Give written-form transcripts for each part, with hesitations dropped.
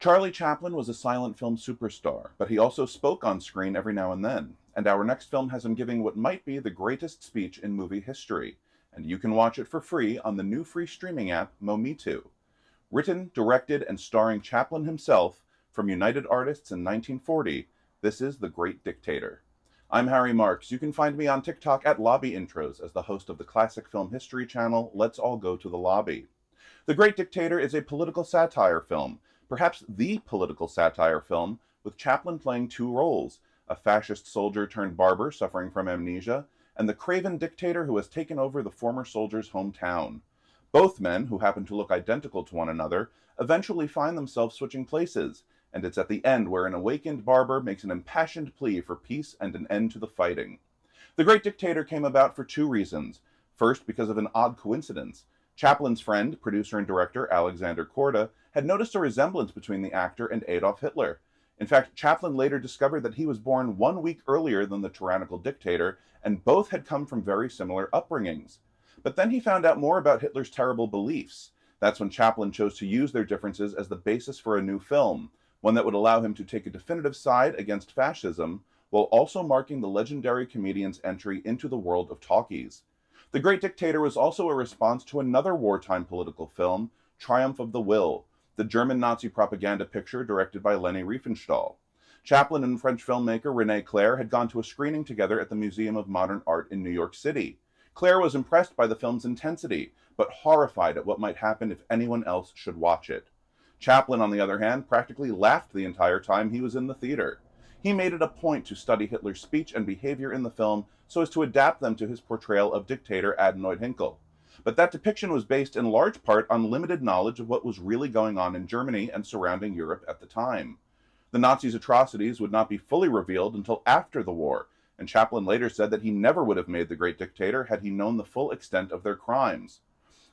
Charlie Chaplin was a silent film superstar, but he also spoke on screen every now and then, and our next film has him giving what might be the greatest speech in movie history, and you can watch it for free on the new free streaming app Momitu. Written, directed, and starring Chaplin himself from United Artists in 1940, this is The Great Dictator. I'm Harry Marks. You can find me on TikTok at Lobby Intros as the host of the classic film history channel Let's All Go to the Lobby. The Great Dictator is a political satire film, perhaps the political satire film, with Chaplin playing two roles, a fascist soldier turned barber suffering from amnesia, and the craven dictator who has taken over the former soldier's hometown. Both men, who happen to look identical to one another, eventually find themselves switching places, and it's at the end where an awakened barber makes an impassioned plea for peace and an end to the fighting. The Great Dictator came about for two reasons. First, because of an odd coincidence. Chaplin's friend, producer and director Alexander Korda, had noticed a resemblance between the actor and Adolf Hitler. In fact, Chaplin later discovered that he was born 1 week earlier than the tyrannical dictator, and both had come from very similar upbringings. But then he found out more about Hitler's terrible beliefs. That's when Chaplin chose to use their differences as the basis for a new film, one that would allow him to take a definitive side against fascism, while also marking the legendary comedian's entry into the world of talkies. The Great Dictator was also a response to another wartime political film, Triumph of the Will, the German Nazi propaganda picture directed by Leni Riefenstahl. Chaplin and French filmmaker René Clair had gone to a screening together at the Museum of Modern Art in New York City. Clair was impressed by the film's intensity, but horrified at what might happen if anyone else should watch it. Chaplin, on the other hand, practically laughed the entire time he was in the theater. He made it a point to study Hitler's speech and behavior in the film so as to adapt them to his portrayal of dictator Adenoid Hynkel. But that depiction was based in large part on limited knowledge of what was really going on in Germany and surrounding Europe at the time. The Nazis' atrocities would not be fully revealed until after the war, and Chaplin later said that he never would have made The Great Dictator had he known the full extent of their crimes.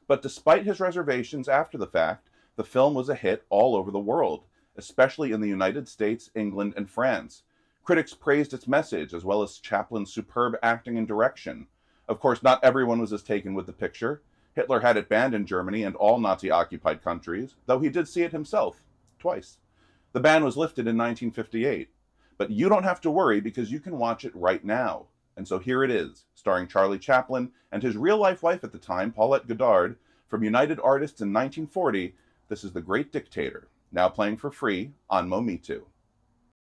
But despite his reservations after the fact, the film was a hit all over the world, especially in the United States, England, and France. Critics praised its message, as well as Chaplin's superb acting and direction. Of course, not everyone was as taken with the picture. Hitler had it banned in Germany and all Nazi-occupied countries, though he did see it himself, twice. The ban was lifted in 1958. But you don't have to worry because you can watch it right now. And so here it is, starring Charlie Chaplin and his real-life wife at the time, Paulette Goddard, from United Artists in 1940. This is The Great Dictator, now playing for free on Momitu.